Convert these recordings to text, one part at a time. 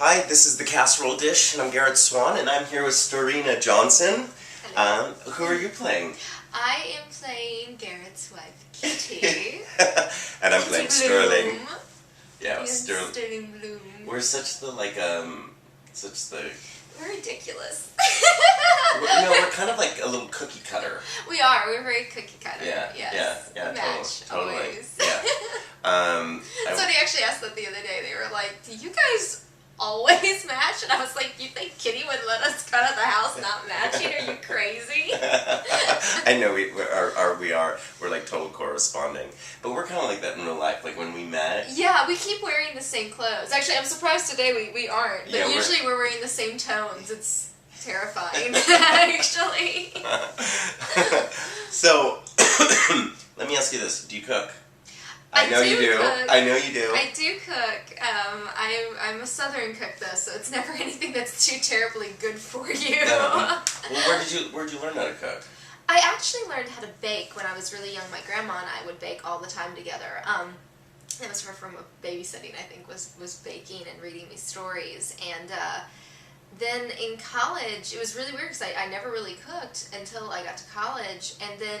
Hi, this is the Casserole Dish, and I'm Garrett Swann, and I'm here with Starina Johnson. Who are you playing? I am playing Garrett's wife, Kitty. And I'm playing Sterling. Yeah, Sterling Bloom. We're such the, We're ridiculous. we're kind of like a little cookie cutter. We are. We're very cookie cutter. Yeah, yes. yeah, Match, totally. always. Yeah. Somebody actually asked that the other day. They were like, do you guys always match? And I was like, you think Kitty would let us cut out the house not matching? Are you crazy? I know we're like total corresponding, but we're kind of like that in real life. Like when we met. Yeah, we keep wearing the same clothes. Actually, I'm surprised today we aren't. But Yeah, usually we're wearing the same tones. It's terrifying, actually. So, let me ask you this: do you cook? I know you do. Cook. I know you do. I do cook. I'm a Southern cook though, so it's never anything that's too terribly good for you. Well, where'd you learn how to cook? I actually learned how to bake when I was really young. My grandma and I would bake all the time together. It was her from babysitting, I think, was baking and reading me stories. And then in college, it was really weird because I never really cooked until I got to college. And then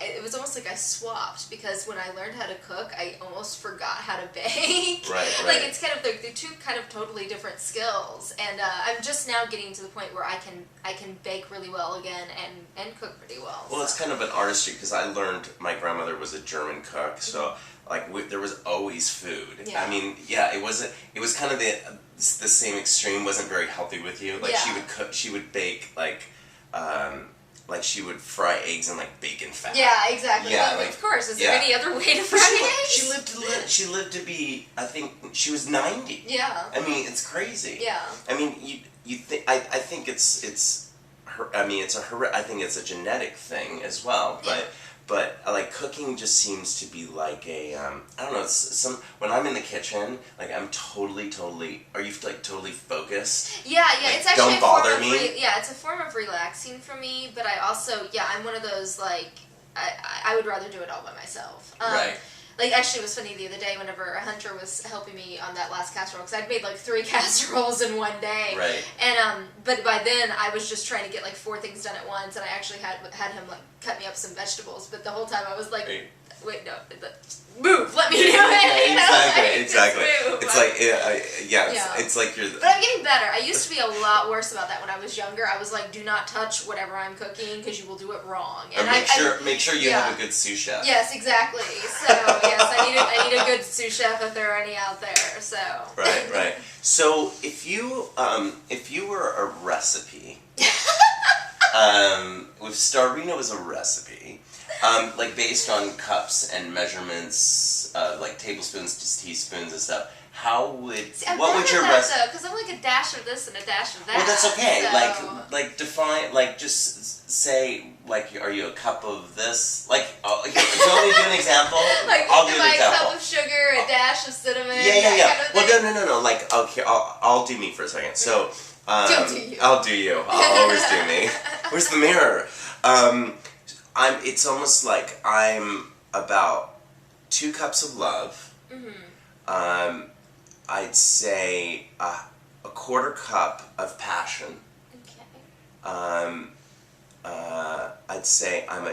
it was almost like I swapped, because when I learned how to cook, I almost forgot how to bake. Right. Like it's kind of they're two kind of totally different skills. And I'm just now getting to the point where I can bake really well again and cook pretty well. Well, it's kind of an artistry, because I learned my grandmother was a German cook, so there was always food. Yeah. I mean, yeah, it was kind of the same extreme. Wasn't very healthy with you. Like she would cook, she would bake like she would fry eggs in like bacon fat. Yeah, exactly. Yeah, like, of course. Is there any other way to fry eggs? She lived to be, I think she was 90. Yeah. I mean, it's crazy. Yeah. I mean, you think I think it's her. I mean, I think it's a genetic thing as well, But like cooking just seems to be like a I don't know. It's when I'm in the kitchen, like I'm totally. Are you like totally focused? Yeah. Like, It's actually don't bother me. It's a form of relaxing for me. But I also I'm one of those like I would rather do it all by myself. Right. Like, actually, it was funny the other day whenever Hunter was helping me on that last casserole, because I'd made like 3 casseroles in one day. Right. And, but by then, I was just trying to get like 4 things done at once, and I actually had him like cut me up some vegetables, but the whole time I was like, wait, no, move, let me do it. Exactly. It's like, it's like you're... But I'm getting better. I used to be a lot worse about that when I was younger. I was like, do not touch whatever I'm cooking, because you will do it wrong. And make sure you have a good sous chef. Yes, exactly. So, yes, I need a good sous chef if there are any out there, so. Right. So, if you were a recipe, if Starina was a recipe, like based on cups and measurements, like tablespoons to teaspoons and stuff, what would your recipe? Because I'm like a dash of this and a dash of that. Well, that's okay. So. Like define, like just say, like, are you a cup of this? Like, do you want me to do an example? Like, I'll do an example. A cup of sugar, a dash of cinnamon. Yeah. Kind of Well, no. Like, okay, I'll do me for a second. So, Don't do you. I'll do you. I'll always do me. Where's the mirror? It's almost like I'm about 2 cups of love. Mm-hmm. I'd say a 1/4 cup of passion. Okay. I'd say I'm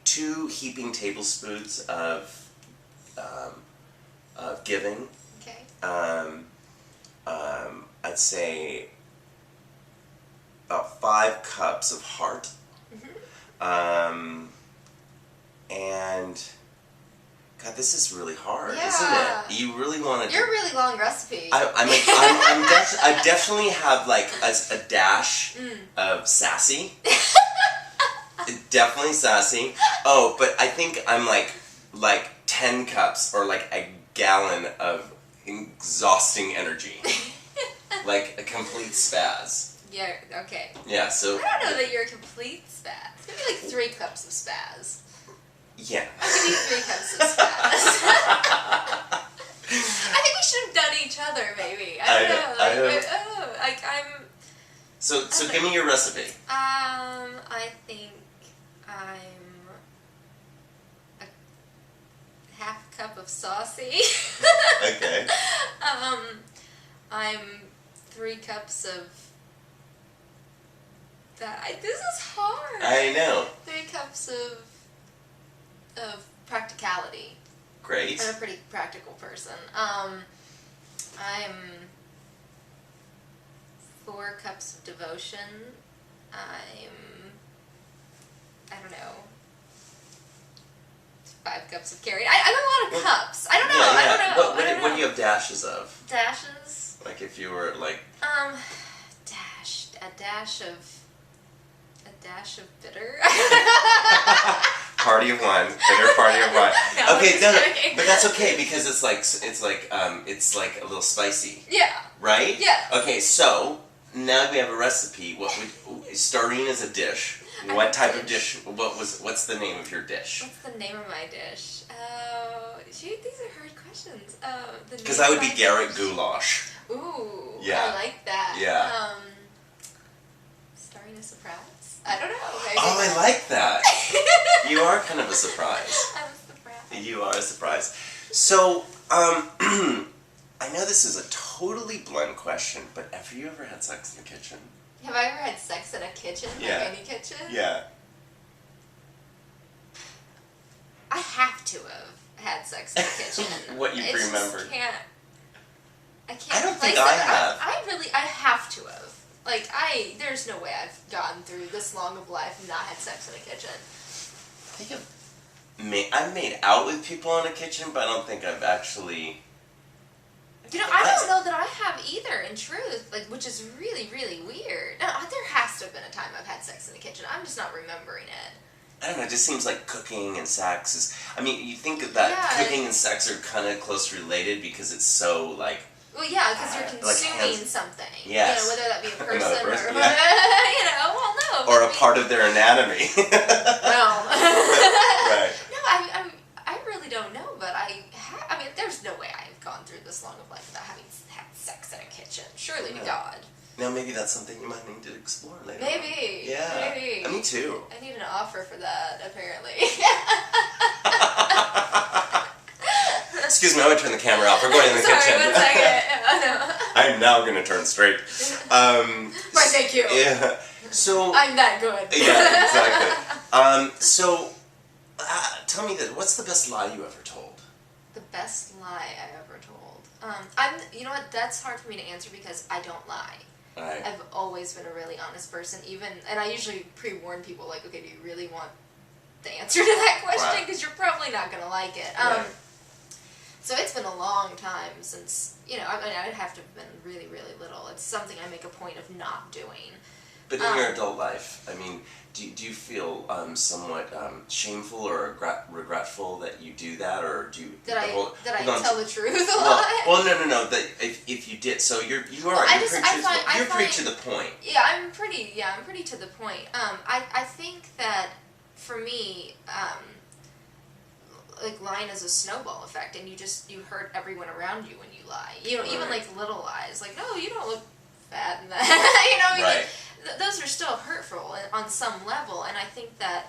2 heaping tablespoons of giving. Okay. I'd say about 5 cups of heart. Mm-hmm. And God, this is really hard, Yeah. isn't it? You really want to. You're a really long recipe. I definitely have like a dash of sassy. Definitely sassy. Oh, but I think I'm like 10 cups or like a gallon of exhausting energy. Like a complete spaz. Yeah, okay. Yeah, so... I don't know that you're a complete spaz. Maybe like 3 cups of spaz. Yeah. I'll give you 3 cups of spaz. I think we should have done each other, maybe. I don't know. So give me your recipe. I think I'm a 1/2 cup of saucy. Okay. I'm 3 cups of that. This is hard. I know. 3 cups of practicality. Great. I'm a pretty practical person. I'm 4 cups of devotion. I don't know, 5 cups of caring. I'm a lot of cups. I don't know. Yeah, yeah. I don't know. What do you have dashes of? Dashes? Like if you were like... A dash of bitter. Party of one, bitter party of one. No, Okay, no, but that's okay because it's like a little spicy. Yeah. Right? Yeah. Okay, so now we have a recipe. Starina's a dish. What type of dish? What's the name of your dish? What's the name of my dish? Oh, shoot, these are hard questions. Because that would be Garrett goulash. Ooh, yeah. I like that. Yeah. Starina surprise? I don't know. Maybe. Oh, I like that. You are kind of a surprise. I'm a surprise. You are a surprise. So, I know this is a totally blunt question, but have you ever had sex in the kitchen? Have I ever had sex in a kitchen? Yeah. Like any kitchen? Yeah. I have to have had sex in the kitchen. What you remember? I can't. I don't think place I it. have. I have to have. Like, there's no way I've gotten through this long of life and not had sex in a kitchen. I think I've made out with people in a kitchen, but I don't think I've actually... You know, I don't know that I have either, in truth, like, which is really, really weird. No, there has to have been a time I've had sex in the kitchen. I'm just not remembering it. I don't know, it just seems like cooking and sex is... I mean, you think that cooking and sex are kind of close related because it's so, like... Well, yeah, because you're consuming something. Yes. You know, whether that be a person or, yeah. you know, well, no. Or a part of their anatomy. Well. Right. No, I really don't know, but I mean, there's no way I've gone through this long of life without having had sex in a kitchen. Surely to God. Now, maybe that's something you might need to explore later. Maybe. On. Yeah. Maybe. Me too. I need an offer for that, apparently. Excuse me, I'm going to turn the camera off. We're going in the kitchen. Sorry, 1 second. No. I'm now going to turn straight. Right, thank you. Yeah. So... I'm that good. Yeah, exactly. Tell me what's the best lie you ever told? The best lie I ever told? You know what, that's hard for me to answer because I don't lie. Right. I've always been a really honest person, and I usually pre-warn people, like, okay, do you really want the answer to that question? Because you're probably not going to like it. Right. So it's been a long time since, you know, I mean, I'd have to have been really, really little. It's something I make a point of not doing. But in your adult life, I mean, do you feel somewhat shameful or regretful that you do that, or do you... Did I tell the truth a lot? Well, no. That if you did, so you're pretty to the point. Yeah, I'm pretty to the point. I think that for me, like, lying is a snowball effect, and you hurt everyone around you when you lie. You know, even like little lies, like, no, you don't look fat in that. You know, I mean, those are still hurtful on some level, and I think that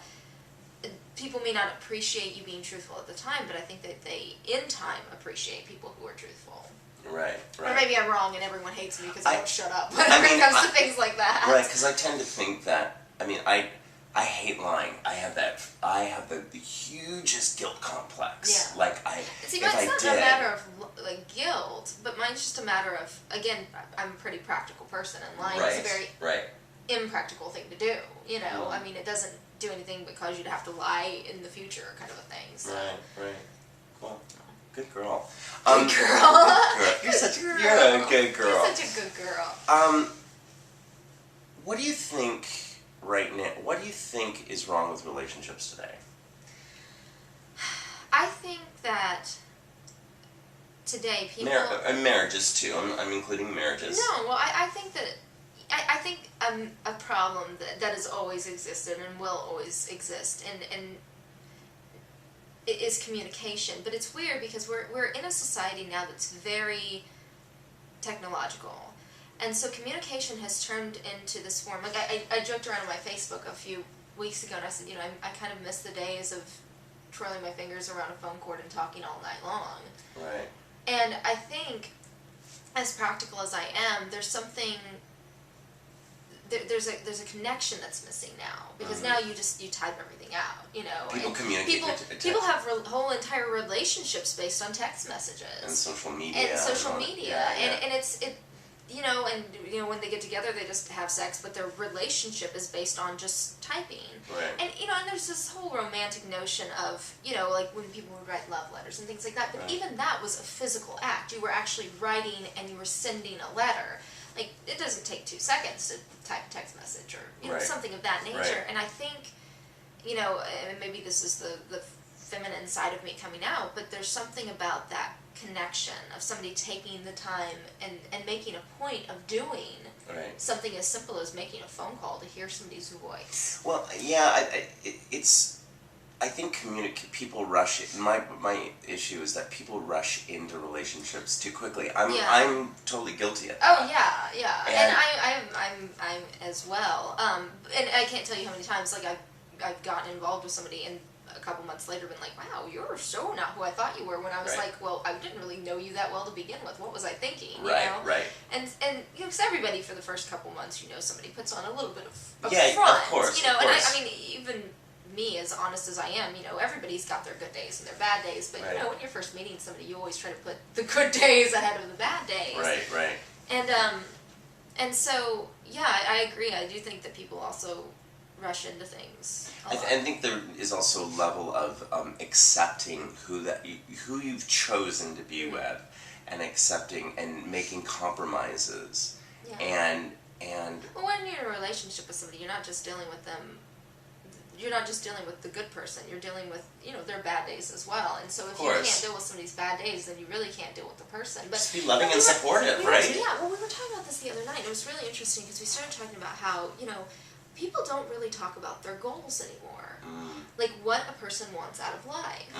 people may not appreciate you being truthful at the time, but I think that they, in time, appreciate people who are truthful. Right. Or maybe I'm wrong and everyone hates me because I don't shut up when it comes to things like that. Right, because I tend to think that, I mean, I hate lying. I have the hugest guilt complex. Yeah. Like, See, mine's not a matter of, like, guilt, but mine's just a matter of, again, I'm a pretty practical person, and lying is a very impractical thing to do. You know, I mean, it doesn't do anything but cause you to have to lie in the future, kind of a thing. So. Right. Cool. Good girl. Good girl. You're a good girl. You're such a good girl. What do you think right now? What do you think is wrong with relationships today? I think that today people... marriages too. I'm including marriages. No, well, I think that... I think a problem that has always existed and will always exist and is communication. But it's weird because we're in a society now that's very technological. And so communication has turned into this form. Like, I joked around on my Facebook a few weeks ago and I said, you know, I kind of miss the days of twirling my fingers around a phone cord and talking all night long. Right. And I think as practical as I am, there's something. There's a connection that's missing now, because now you type everything out, People and communicate. people have whole entire relationships based on text messages and social media. And it's when they get together they just have sex, but their relationship is based on just typing. Right. And and there's this whole romantic notion of like when people would write love letters and things like that, but even that was a physical act. You were actually writing and you were sending a letter. Like, it doesn't take 2 seconds to type a text message or something of that nature. Right. And I think, and maybe this is the feminine side of me coming out, but there's something about that connection of somebody taking the time and making a point of doing something as simple as making a phone call to hear somebody's voice. Well, yeah, I think people rush it. My issue is that people rush into relationships too quickly. I'm totally guilty of that. Oh yeah. And I'm as well. And I can't tell you how many times I've gotten involved with somebody and a couple months later been like, wow, you're so not who I thought you were, when I was like, well, I didn't really know you that well to begin with. What was I thinking? Right. And because everybody for the first couple months, somebody puts on a little bit of front. Of course. And I mean, even me, as honest as I am, everybody's got their good days and their bad days, but when you're first meeting somebody, you always try to put the good days ahead of the bad days. Right. And so, yeah, I agree. I do think that people also rush into things. I think there is also a level of accepting who you've chosen to be with, and accepting and making compromises, and well, when you're in a relationship with somebody, you're not just dealing with them. You're not just dealing with the good person. You're dealing with their bad days as well. And so if you can't deal with somebody's bad days, then you really can't deal with the person. But just be loving and supportive, right? Yeah. Well, we were talking about this the other night. It was really interesting because we started talking about how people don't really talk about their goals anymore. Like what a person wants out of life.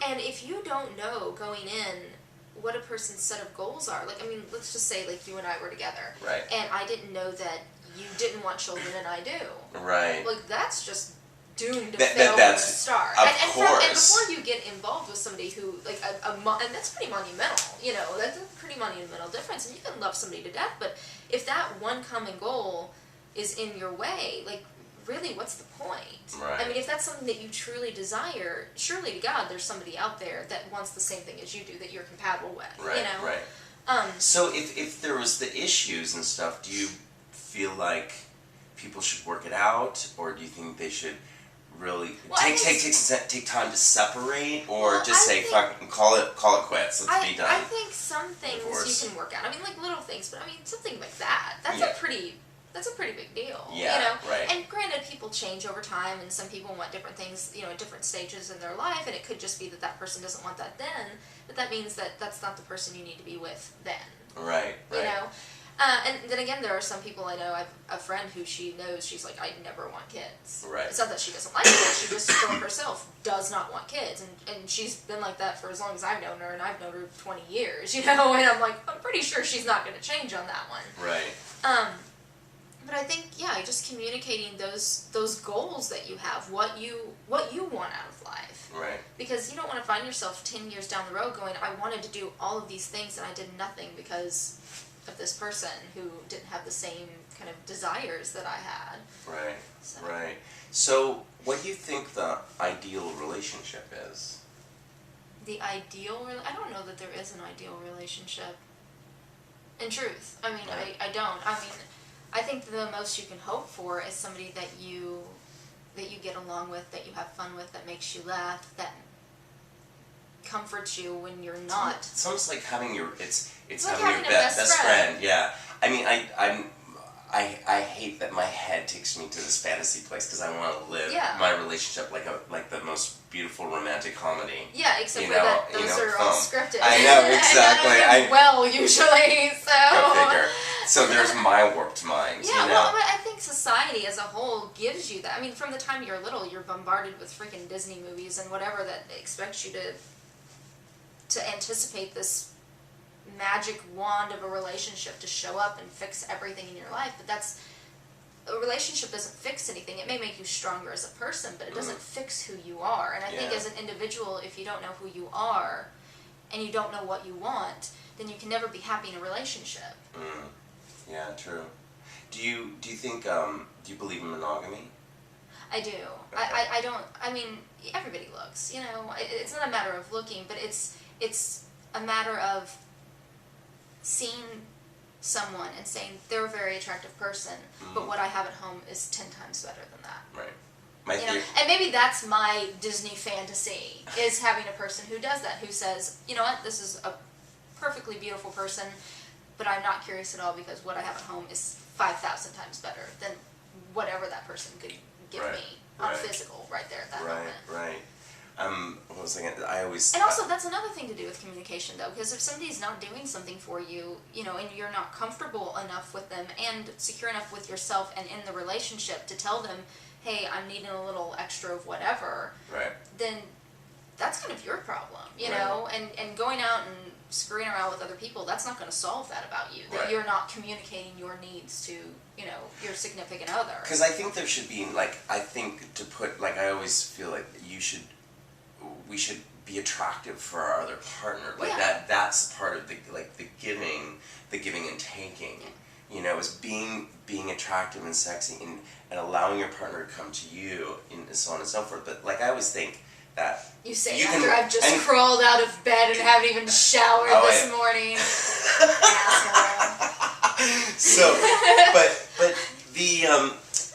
And if you don't know going in what a person's set of goals are, like, I mean, let's just say like you and I were together, and I didn't know that you didn't want children and I do. Right. Like that's just doomed to fail from the start. Of course. And before you get involved with somebody who, like, and that's pretty monumental, that's a pretty monumental difference, and you can love somebody to death, but if that one common goal is in your way, like, really, what's the point? Right. I mean, if that's something that you truly desire, surely to God there's somebody out there that wants the same thing as you do, that you're compatible with, Right. So if there was the issues and stuff, do you feel like people should work it out, or do you think they should really take time to separate, or just say fuck and call it quits? Let's be done. I think some things you can work out. I mean, like little things, but I mean something like that. That's a pretty big deal. Yeah, right. And granted, people change over time, and some people want different things, at different stages in their life, and it could just be that person doesn't want that then, but that means that that's not the person you need to be with then. Right. And then again, there are some people I know. I've a friend who she knows, she's like, I never want kids. Right. It's not that she doesn't like kids, she just for herself does not want kids. And she's been like that for as long as I've known her, and I've known her 20 years, and I'm like, I'm pretty sure she's not going to change on that one. Right. But I think, just communicating those goals that you have, what you want out of life. Right. Because you don't want to find yourself 10 years down the road going, I wanted to do all of these things and I did nothing because of this person who didn't have the same kind of desires that I had. Right. Right. So, what do you think the ideal relationship is? The ideal? I don't know that there is an ideal relationship. In truth, I mean, I don't. I mean, I think the most you can hope for is somebody that you get along with, that you have fun with, that makes you laugh, that comforts you when you're not. It's almost like having it's like having your best friend. Yeah. I mean, I hate that my head takes me to this fantasy place because I want to live my relationship like the most beautiful romantic comedy. Yeah, except for that those are all scripted. I know, exactly. Usually, so. Go figure. So there's my warped mind. Yeah, well, but I think society as a whole gives you that. I mean, from the time you're little, you're bombarded with freaking Disney movies and whatever that expects you to anticipate this magic wand of a relationship to show up and fix everything in your life. But a relationship doesn't fix anything. It may make you stronger as a person, but it doesn't fix who you are. And I think as an individual, if you don't know who you are, and you don't know what you want, then you can never be happy in a relationship. Yeah, true. Do you think do you believe in monogamy? I do. Okay. I don't. I mean, everybody looks. You know, it's not a matter of looking, but it's a matter of seeing someone and saying they're a very attractive person, but what I have at home is 10 times better than that. Right. You know? And maybe that's my Disney fantasy, is having a person who does that, who says, you know what, this is a perfectly beautiful person, but I'm not curious at all because what I have at home is 5,000 times better than whatever that person could give me on physical right there at that moment. Right. What was I thinking? I always... And also, that's another thing to do with communication, though, because if somebody's not doing something for you, you know, and you're not comfortable enough with them and secure enough with yourself and in the relationship to tell them, hey, I'm needing a little extra of whatever, then that's kind of your problem, you know? And going out and screwing around with other people, that's not going to solve that about you, that you're not communicating your needs to, you know, your significant other. Because I think there should be, like, I think to put, like, I always feel like we should be attractive for our other partner. Like, that's part of the, like, the giving and taking. You know, is being attractive and sexy and allowing your partner to come to you and so on and so forth. But, like, I always think that... You say after I've just crawled out of bed and haven't even showered this morning. So, but the,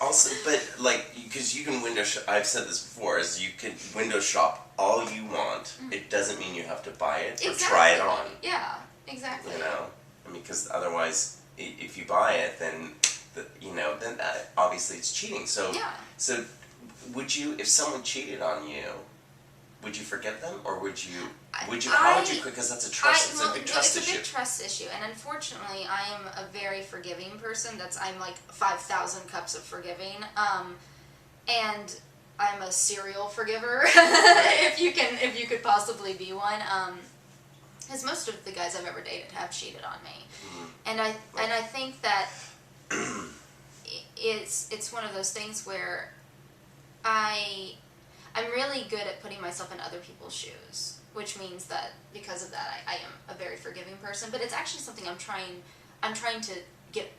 also, but, like, because you can I've said this before, is you can window shop all you want. It doesn't mean you have to buy it or try it on. Yeah, exactly. You know? I mean, because otherwise, if you buy it, then, then obviously it's cheating. So, so would you, if someone cheated on you, would you forgive them, or would you, how would you, because that's a trust, it's a big trust issue. It's a big trust issue, and unfortunately, I am a very forgiving person. I'm like 5,000 cups of forgiving, and I'm a serial forgiver, if you could possibly be one, because most of the guys I've ever dated have cheated on me, and I think that it's one of those things where I'm really good at putting myself in other people's shoes, which means that because of that, I am a very forgiving person. But it's actually something I'm trying to get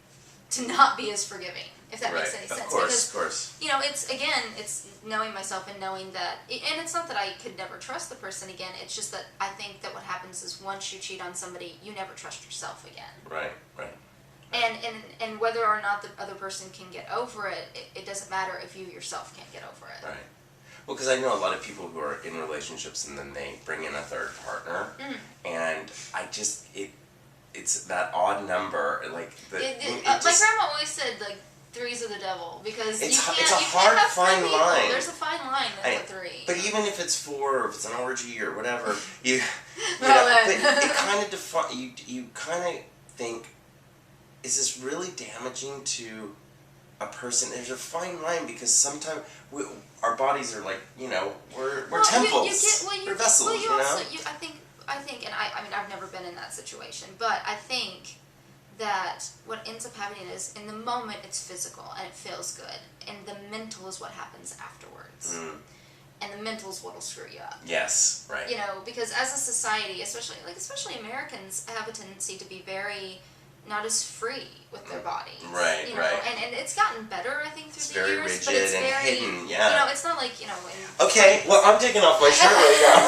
to not be as forgiving, if that makes any sense. Of course. You know, it's knowing myself and knowing that, and it's not that I could never trust the person again. It's just that I think that what happens is once you cheat on somebody, you never trust yourself again. Right. And whether or not the other person can get over it, it doesn't matter if you yourself can't get over it. Right. Well, because I know a lot of people who are in relationships and then they bring in a third partner, and it's that odd number, like my grandma always said, like, threes are the devil, because it's you a can't hard have fine three line. people. There's a fine line in the three. But even if it's 4, or if it's an orgy or whatever, you know, but it kind of you kind of think, is this really damaging to a person? There's a fine line, because sometimes our bodies are like, you know, we're temples, we're vessels, you know? I think, and I mean, I've never been in that situation, but I think that what ends up happening is, in the moment, it's physical, and it feels good, and the mental is what happens afterwards. And the mental is what'll screw you up. Yes, right. You know, because as a society, especially Americans, have a tendency to be very not as free with their bodies. Right, you know? And it's gotten better, I think, through the years. It's but very it's rigid and very hidden, yeah. You know, it's not like, you know... Okay, well, I'm taking off my shirt right now.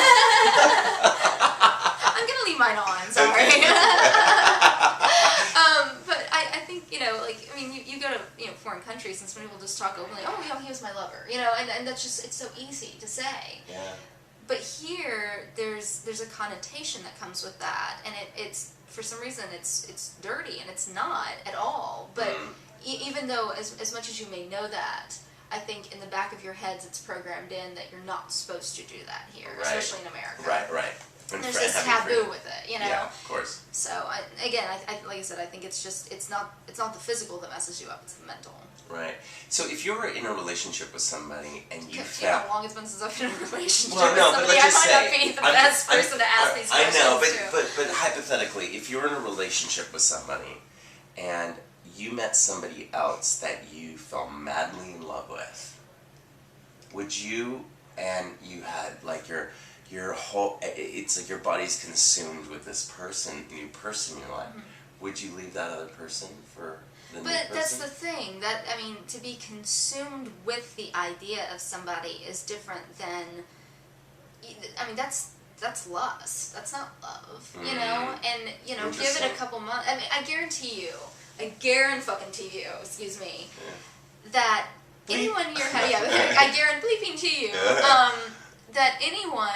I'm going to leave mine on, sorry. Okay. But I think, you know, like, I mean, you go to, you know, foreign countries and some people just talk openly, oh, you know, he was my lover, you know, and that's just, it's so easy to say. Yeah. But here, there's a connotation that comes with that, and it's for some reason it's dirty, and it's not at all. But even though as much as you may know that, I think in the back of your heads it's programmed in that you're not supposed to do that here, especially in America. Right. And there's this taboo with it, you know. Yeah, of course. So I like I said, I think it's not the physical that messes you up; it's the mental. Right. So if you were in a relationship with somebody and you felt... You know how long it's been since I've been in a relationship with somebody, but let's just I might not be the best person to ask these questions I know, to. but hypothetically, if you were in a relationship with somebody and you met somebody else that you fell madly in love with, would you, and you had like your your whole, it's like your body's consumed with this new person in your life. Would you leave that other person for the new person? But that's the thing, that, I mean, to be consumed with the idea of somebody is different than, I mean, that's lust. That's not love, you know? And, you know, give it a couple months. I mean, I guarantee you, excuse me, that anyone here, I guarantee you, that anyone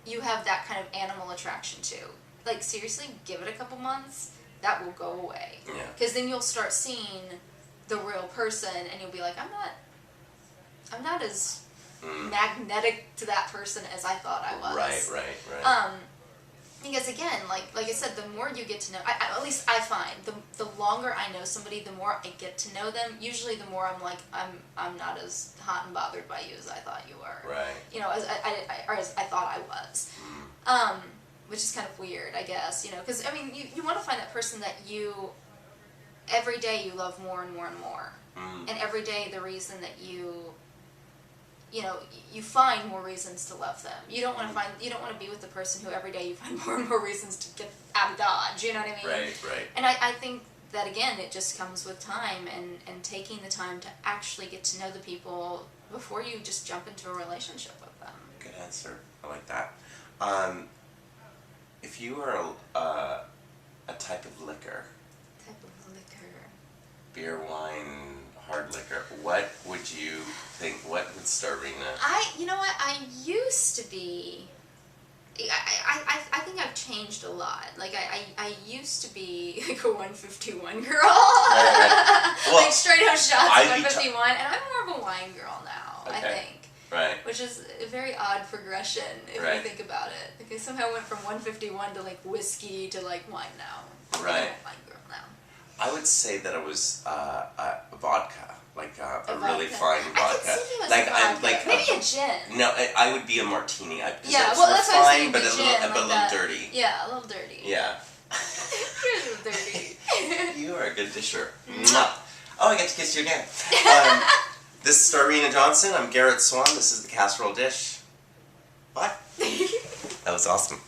you have that kind of animal attraction to, like, seriously, give it a couple months, that will go away. Yeah. Because then you'll start seeing the real person, and you'll be like, I'm not as magnetic to that person as I thought I was. Right. Because again, like I said, the more you get to know, at least I find, the longer I know somebody, the more I get to know them. Usually, the more I'm like, I'm not as hot and bothered by you as I thought you were. Right. You know, as I thought I was. Which is kind of weird, I guess. You know, because I mean, you want to find that person that you every day you love more and more and more, and every day the reason that you know, you find more reasons to love them. You don't want to be with the person who every day you find more and more reasons to get out of Dodge, you know what I mean? Right. And I think that, again, it just comes with time and taking the time to actually get to know the people before you just jump into a relationship with them. Good answer. I like that. If you were a type of liquor, beer, wine, hard liquor, what would you think? What would Starina? You know what? I used to be. I think I've changed a lot. Like I used to be like a 151 girl, well, like straight up shots at 151, and I'm more of a wine girl now. Okay. I think. Right. Which is a very odd progression if you think about it. Like I somehow went from 151 to like whiskey to like wine now. Right. I'm a wine girl now. I would say that it was vodka, like a really vodka. fine vodka. I could see you as a vodka. Maybe a gin. No, I would be a martini. That's what I was saying. But a little dirty. Yeah, a little dirty. Yeah. You're a little dirty. You are a good disher. Oh, I get to kiss you again. This is Starina Johnson. I'm Garrett Swann. This is the Casserole Dish. Bye. That was awesome.